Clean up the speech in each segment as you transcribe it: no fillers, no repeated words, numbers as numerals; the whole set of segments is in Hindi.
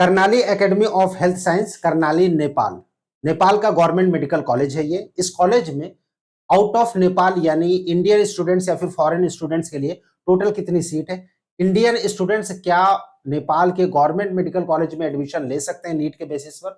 Karnali academy of health science, Karnali, Nepal. Nepal का गवर्नमेंट मेडिकल कॉलेज है ये। इस कॉलेज में आउट ऑफ नेपाल यानी इंडियन स्टूडेंट्स या फिर फॉरेन स्टूडेंट्स के लिए टोटल कितनी सीट है? इंडियन स्टूडेंट्स क्या नेपाल के गवर्नमेंट मेडिकल कॉलेज में एडमिशन ले सकते हैं नीट के बेसिस पर?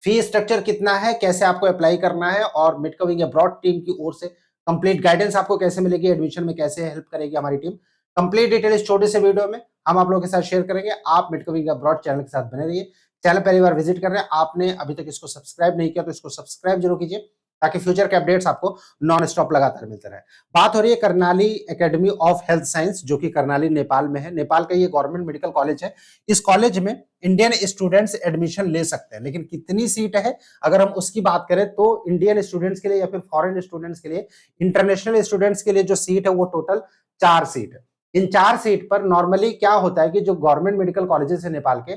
फी स्ट्रक्चर कितना है, कैसे आपको अप्लाई करना है और मेडकविंग अब्रॉड टीम की ओर से कंप्लीट गाइडेंस आपको कैसे मिलेगी, एडमिशन में कैसे हेल्प करेगी हमारी टीम, कंप्लीट डिटेल इस छोटे से वीडियो में हम आप लोगों के साथ शेयर करेंगे। आप मेडकविंग अब्रॉड चैनल के साथ बने रहिए। चैनल पहली बार विजिट कर रहे हैं, आपने अभी तक इसको सब्सक्राइब नहीं किया तो इसको सब्सक्राइब जरूर कीजिए ताकि फ्यूचर के अपडेट्स आपको नॉन स्टॉप लगातार मिलते रहे। बात हो रही है Karnali academy of health science, जो कि करनाली नेपाल में है। नेपाल का ये गवर्नमेंट मेडिकल कॉलेज है। इस कॉलेज में इंडियन स्टूडेंट्स एडमिशन ले सकते हैं, लेकिन कितनी सीट है अगर हम उसकी बात करें तो इंडियन स्टूडेंट्स के लिए या फिर फॉरेन स्टूडेंट्स के लिए, इंटरनेशनल स्टूडेंट्स के लिए जो सीट है वो टोटल 4 सीट है। इन 4 सीट पर नॉर्मली क्या होता है कि जो गवर्नमेंट मेडिकल कॉलेजेस है नेपाल के,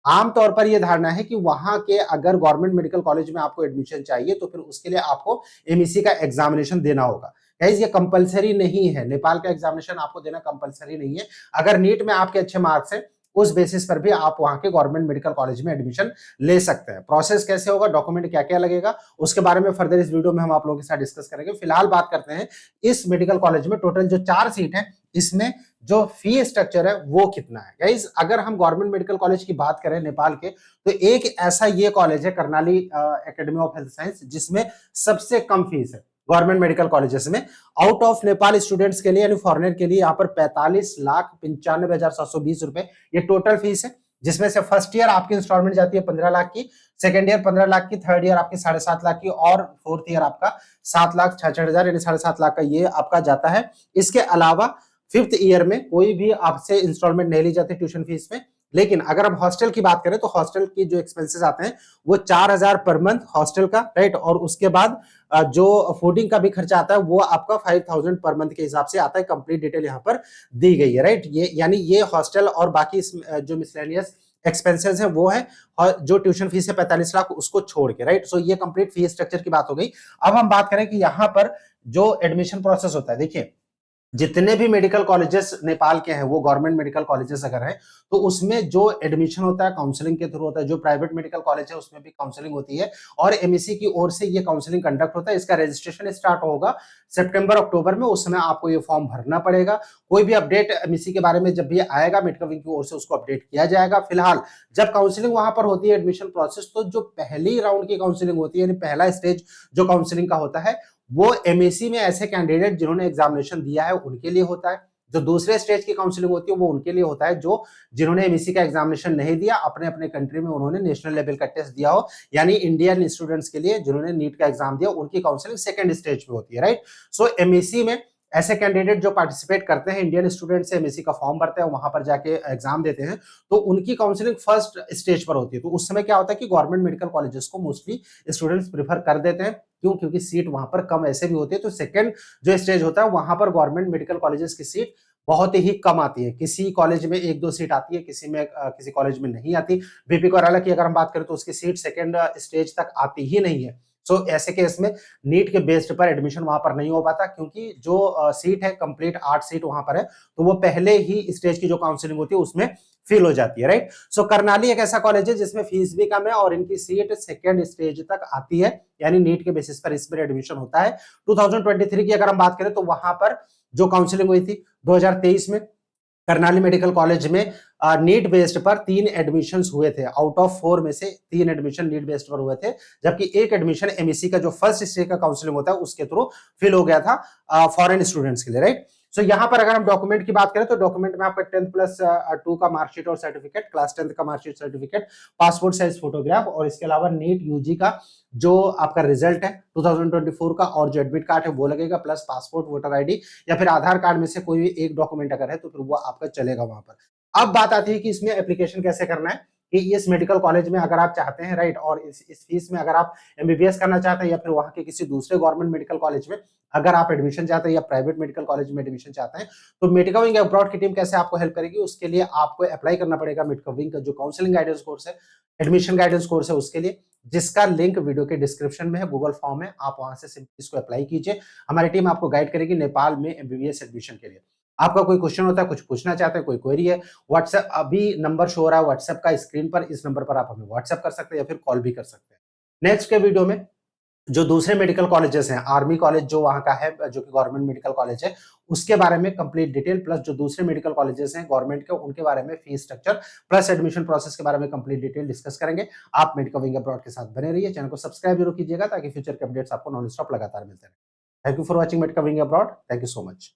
आमतौर पर यह धारणा है कि वहां के अगर गवर्नमेंट मेडिकल कॉलेज में आपको एडमिशन चाहिए तो फिर उसके लिए आपको एमईसी का एग्जामिनेशन देना होगा। गाइस ये कंपलसरी नहीं है, नेपाल का एग्जामिनेशन आपको देना कंपलसरी नहीं है। अगर नीट में आपके अच्छे मार्क्स हैं उस बेसिस पर भी आप वहां के गवर्नमेंट मेडिकल कॉलेज में एडमिशन ले सकते हैं। प्रोसेस कैसे होगा, डॉक्यूमेंट क्या क्या लगेगा, उसके बारे में फर्दर इस वीडियो में हम आप लोगों के साथ डिस्कस करेंगे। फिलहाल बात करते हैं इस मेडिकल कॉलेज में टोटल जो 4 सीट है इसमें जो फी स्ट्रक्चर है वो कितना है। गाइस अगर हम गवर्नमेंट मेडिकल कॉलेज की बात करें नेपाल के, तो एक ऐसा ये कॉलेज है Karnali academy of health science जिसमें सबसे कम फीस है गवर्नमेंट मेडिकल कॉलेजेस में। आउट ऑफ नेपाल स्टूडेंट्स के लिए यानी फॉरेनर के लिए यहाँ पर 45,95,720 रुपए ये टोटल फीस है, जिसमें से फर्स्ट ईयर आपकी इंस्टॉलमेंट जाती है 15 लाख की, सेकेंड ईयर 15 लाख की, थर्ड ईयर आपकी 7.5 लाख की और फोर्थ ईयर आपका 7,66,000 यानी 7.5 लाख का ये आपका जाता है। इसके अलावा फिफ्थ ईयर में कोई भी आपसे इंस्टॉलमेंट नहीं ली जाती ट्यूशन फीस में। लेकिन अगर हम हॉस्टल की बात करें तो हॉस्टल की जो एक्सपेंसेस आते हैं वो 4,000 पर मंथ हॉस्टल का, राइट। और उसके बाद जो फूडिंग का भी खर्चा आता है वो आपका 5,000 पर मंथ के हिसाब से आता है। कंप्लीट डिटेल यहाँ पर दी गई है, राइट। ये यानी ये हॉस्टल और बाकी जो मिसलेनियस एक्सपेंसेस है वो है, और जो ट्यूशन फीस है 45 लाख उसको छोड़ के, राइट। सो ये कंप्लीट फीस स्ट्रक्चर की बात हो गई। अब हम बात करें कि यहाँ पर जो एडमिशन प्रोसेस होता है, देखिए जितने भी मेडिकल कॉलेजेस नेपाल के हैं वो गवर्नमेंट मेडिकल कॉलेजेस अगर हैं तो उसमें जो एडमिशन होता है काउंसलिंग के थ्रू होता है। जो प्राइवेट मेडिकल कॉलेज है उसमें भी काउंसलिंग होती है और एमईसी की ओर से ये काउंसलिंग कंडक्ट होता है। इसका रजिस्ट्रेशन स्टार्ट होगा सितंबर अक्टूबर में, उस समय आपको ये फॉर्म भरना पड़ेगा। कोई भी अपडेट एमईसी के बारे में जब भी आएगा मेडकविंग की ओर से उसको अपडेट किया जाएगा। फिलहाल जब काउंसलिंग वहां पर होती है एडमिशन प्रोसेस, तो जो पहली राउंड की काउंसलिंग होती है यानी पहला स्टेज जो काउंसलिंग का होता है वो एमएससी में ऐसे कैंडिडेट जिन्होंने एग्जामिनेशन दिया है उनके लिए होता है। जो दूसरे स्टेज की काउंसलिंग होती है वो उनके लिए होता है जो जिन्होंने एमएससी का एग्जामिनेशन नहीं दिया, अपने अपने कंट्री में उन्होंने नेशनल लेवल का टेस्ट दिया हो, यानी इंडियन स्टूडेंट्स के लिए जिन्होंने नीट का एग्जाम दिया उनकी काउंसलिंग सेकंड स्टेज पे होती है, राइट। सो एमएससी में ऐसे कैंडिडेट जो पार्टिसिपेट करते हैं, इंडियन स्टूडेंट से एमएससी का फॉर्म भरते हैं, वहां पर जाके एग्जाम देते हैं, तो उनकी काउंसलिंग फर्स्ट स्टेज पर होती है। तो उस समय क्या होता है कि गवर्नमेंट मेडिकल कॉलेजेस को मोस्टली स्टूडेंट्स प्रीफर कर देते हैं। क्यों? क्योंकि सीट वहां पर कम ऐसे भी होती है। तो सेकंड जो स्टेज होता है वहां पर गवर्नमेंट मेडिकल कॉलेजेस की सीट बहुत ही कम आती है। किसी कॉलेज में 1-2 सीट आती है, किसी में किसी कॉलेज में नहीं आती। बीपी कोराला की अगर हम बात करें तो उसकी सीट सेकंड स्टेज तक आती ही नहीं है। सो ऐसे केस में नीट के बेस्ड पर एडमिशन वहां पर नहीं हो पाता, क्योंकि जो सीट है कंप्लीट 8 सीट वहां पर है, तो वो पहले ही स्टेज की जो काउंसलिंग होती है उसमें फिल हो जाती है, राइट। सो करनाली एक ऐसा कॉलेज है जिसमें फीस भी कम है और इनकी सीट सेकंड स्टेज तक आती है, यानी नीट के बेसिस पर इसमें एडमिशन होता है। 2023 की अगर हम बात करें तो वहां पर जो काउंसलिंग हुई थी 2023 में करनाली मेडिकल कॉलेज में नीट बेस्ड पर 3 एडमिशंस हुए थे। आउट ऑफ 4 में से 3 एडमिशन नीट बेस्ड पर हुए थे, जबकि एक एडमिशन एमएससी का जो फर्स्ट स्टेज का काउंसलिंग होता है उसके थ्रू फिल हो गया था फॉरेन स्टूडेंट्स के लिए, राइट। सो यहाँ पर अगर हम डॉक्यूमेंट की बात करें तो डॉक्यूमेंट में आपका 10+2 का मार्कशीट और सर्टिफिकेट, क्लास 10th का marksheet certificate, passport size photograph और इसके अलावा नीट यूजी का जो आपका रिजल्ट है 2024 का और जो एडमिट कार्ड है वो लगेगा, प्लस पासपोर्ट, वोटर आईडी या फिर आधार कार्ड में से कोई भी एक डॉक्यूमेंट अगर है तो फिर वो आपका चलेगा वहां पर। अब बात आती है कि इसमें एप्लीकेशन कैसे करना है, कि इस मेडिकल कॉलेज में अगर आप चाहते हैं, राइट, और इस फीस में अगर आप एमबीबीएस करना चाहते हैं या फिर वहां के किसी दूसरे गवर्नमेंट मेडिकल कॉलेज में अगर आप एडमिशन चाहते हैं या प्राइवेट मेडिकल कॉलेज में एडमिशन चाहते हैं, तो मेडकविंग अब्रॉड की टीम कैसे आपको हेल्प करेगी, उसके लिए आपको अप्लाई करना पड़ेगा मेडकविंग का जो काउंसलिंग गाइडेंस कोर्स है, एडमिशन गाइडेंस कोर्स है उसके लिए, जिसका लिंक वीडियो के डिस्क्रिप्शन में है, गूगल फॉर्म है, आप वहां से सिंपली इसको अप्लाई कीजिए। हमारी टीम आपको गाइड करेगी नेपाल में एमबीबीएस एडमिशन के लिए। आपका कोई क्वेश्चन होता है, कुछ पूछना चाहते हैं, कोई क्वेरी है, व्हाट्सएप अभी नंबर शो हो रहा है व्हाट्सएप का स्क्रीन पर, इस नंबर पर आप हमें व्हाट्सएप कर सकते हैं या फिर कॉल भी कर सकते हैं। नेक्स्ट के वीडियो में जो दूसरे मेडिकल कॉलेजेस हैं, आर्मी कॉलेज जो वहाँ का है, जो कि गवर्नमेंट मेडिकल कॉलेज है, उसके बारे में कंप्लीट डिटेल प्लस जो दूसरे मेडिकल कॉलेजेस हैं गवर्नमेंट के, उनके बारे में fees structure plus admission process के बारे में कंप्लीट डिटेल डिस्कस करेंगे। आप मेडिकल विंग अब्रॉड के साथ बने रहिए, चैनल को सब्सक्राइब जरूर कीजिएगा ताकि फ्यूचर के अपडेट्स आपको नॉन स्टॉप लगातार मिलते रहे। Thank you for watching medical wing abroad. Thank you so much.